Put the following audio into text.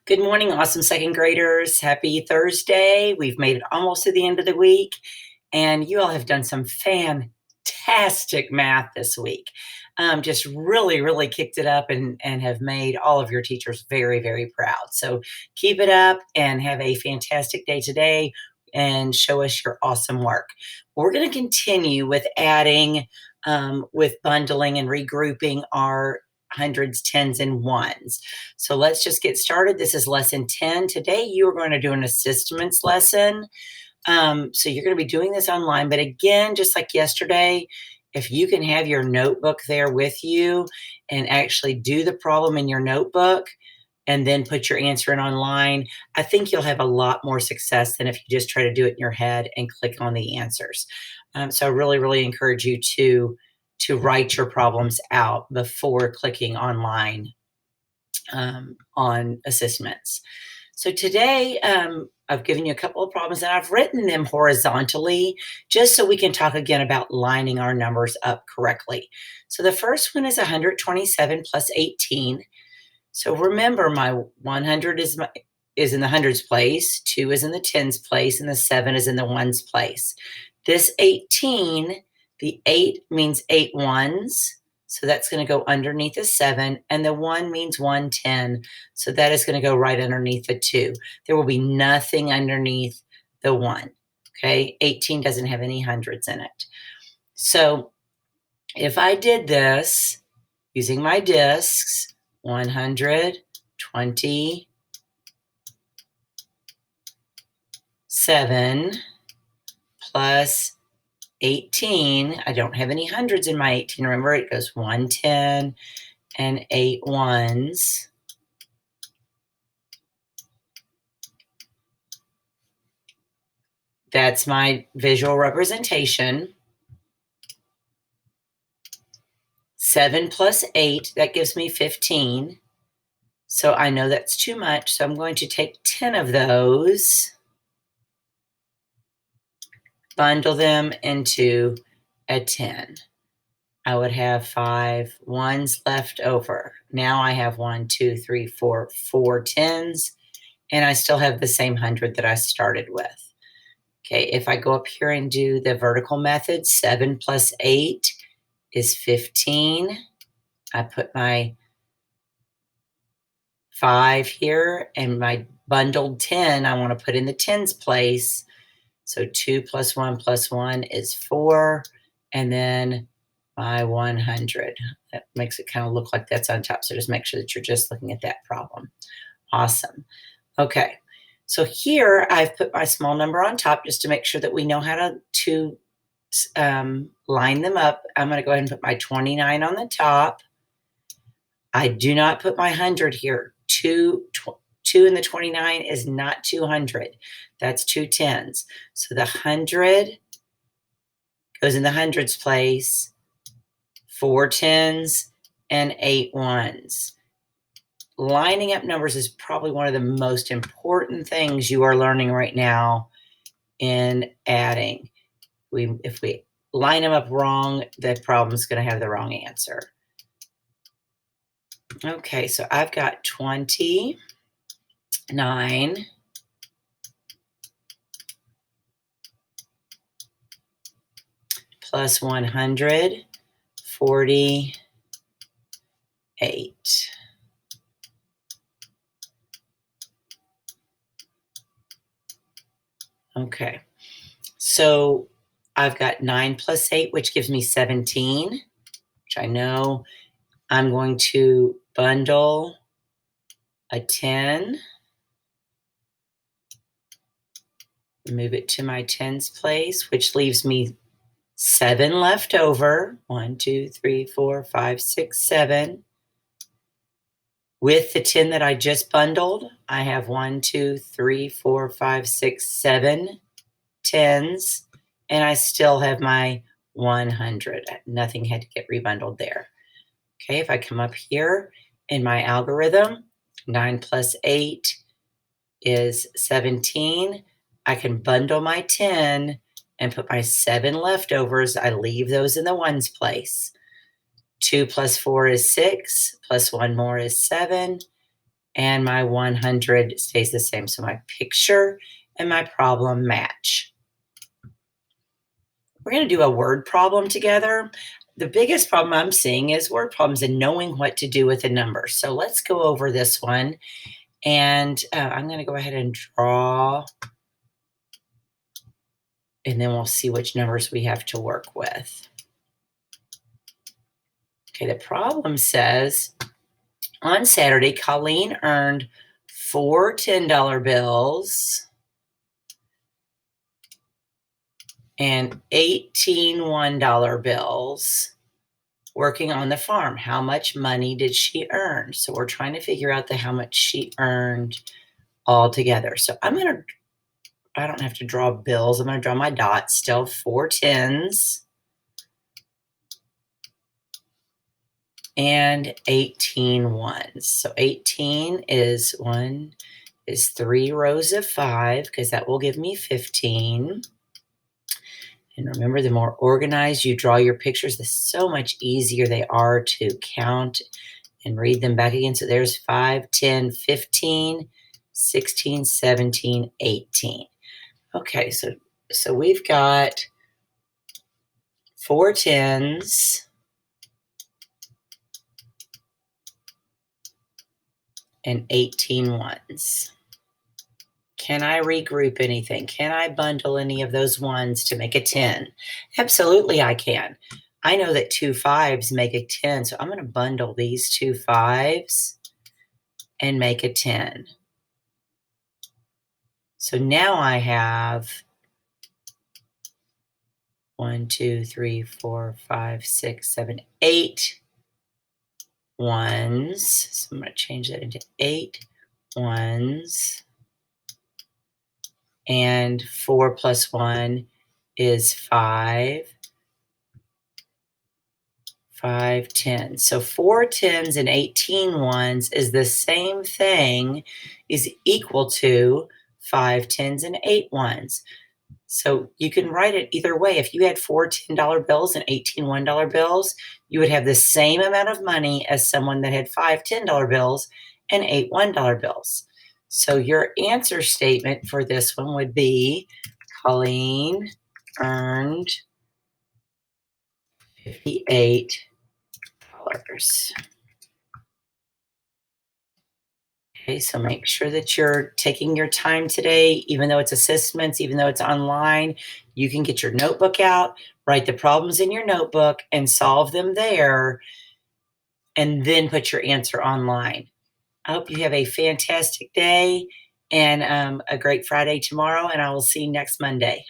Good morning, awesome second graders. Happy Thursday. We've made it almost to the end of the week, and you all have done some fantastic math this week. Just really, really kicked it up and have made all of your teachers very, very proud. So keep it up and have a fantastic day today and show us your awesome work. We're going to continue with adding, with bundling and regrouping our hundreds, tens, and ones. So let's just get started. This is lesson 10. Today, you are going to do an assessments lesson. So you're going to be doing this online. But again, just like yesterday, if you can have your notebook there with you and actually do the problem in your notebook and then put your answer in online, I think you'll have a lot more success than if you just try to do it in your head and click on the answers. So I really, really encourage you to write your problems out before clicking online on assessments. So today, I've given you a couple of problems and I've written them horizontally just so we can talk again about lining our numbers up correctly. So the first one is 127 plus 18. So remember, my 100 is in the hundreds place, 2 is in the tens place, and the 7 is in the ones place. This 18, the 8 means 8 ones. So that's going to go underneath the 7, and the 1 means 110. So that is going to go right underneath the 2. There will be nothing underneath the 1. Okay, 18 doesn't have any hundreds in it. So if I did this using my discs, 127 plus 18. I don't have any hundreds in my 18. Remember, it goes 110 and 8 ones. That's my visual representation. 7 plus 8, that gives me 15. So I know that's too much. So I'm going to take 10 of those, bundle them into a 10. I would have 5 ones left over. Now I have 1, 2, 3, 4, 4 tens, and I still have the same 100 that I started with. Okay, if I go up here and do the vertical method, 7 plus 8 is 15. I put my 5 here, and my bundled 10, I want to put in the tens place. So 2 plus 1 is 4, and then my 100. That makes it kind of look like that's on top. So just make sure that you're just looking at that problem. Awesome. Okay. So here I've put my small number on top just to make sure that we know how to line them up. I'm going to go ahead and put my 29 on the top. I do not put my 100 here. 2 in the 29 is not 200. That's 2 tens. So the 100 goes in the hundreds place, 4 tens, and 8 ones. Lining up numbers is probably one of the most important things you are learning right now in adding. If we line them up wrong, the problem's going to have the wrong answer. Okay, so I've got 29 plus 148. Okay, so I've got 9 plus 8, which gives me 17, which I know I'm going to bundle a 10, move it to my tens place, which leaves me 7 left over. 1, 2, 3, 4, 5, 6, 7. With the 10 that I just bundled, I have 1, 2, 3, 4, 5, 6, 7 tens, and I still have my 100. Nothing had to get rebundled there. Okay, if I come up here in my algorithm, 9 plus 8 is 17. I can bundle my 10 and put my 7 leftovers. I leave those in the ones place. 2 plus 4 is 6, plus 1 more is 7. and my 100 stays the same. So my picture and my problem match. We're going to do a word problem together. The biggest problem I'm seeing is word problems and knowing what to do with a number. So let's go over this one. And I'm going to go ahead and draw, and then we'll see which numbers we have to work with. Okay, the problem says, on Saturday, Colleen earned 4 $10 bills and 18 $1 bills working on the farm. How much money did she earn? So we're trying to figure out how much she earned all together. So I don't have to draw bills. I'm going to draw my dots still. 4 10s and 18 ones. So 18 is 3 rows of 5, because that will give me 15. And remember, the more organized you draw your pictures, the so much easier they are to count and read them back again. So there's 5, 10, 15, 16, 17, 18. Okay, so we've got 4 10s and 18 ones. Can I regroup anything? Can I bundle any of those ones to make a 10? Absolutely, I can. I know that 2 5s make a 10, so I'm going to bundle these 2 5s and make a 10. So now I have 1, 2, 3, 4, 5, 6, 7, 8 ones. So I'm going to change that into 8 ones. And 4 plus 1 is 5. 5 10s. So 4 10s and 18 ones is the same thing, is equal to 5 10s and 8 ones. So you can write it either way. If you had 4 $10 bills and 18 $1 bills, you would have the same amount of money as someone that had 5 $10 bills and 8 $1 bills. So your answer statement for this one would be, Colleen earned $58. Okay, so make sure that you're taking your time today, even though it's assessments, even though it's online. You can get your notebook out, write the problems in your notebook, and solve them there, and then put your answer online. I hope you have a fantastic day and a great Friday tomorrow, and I will see you next Monday.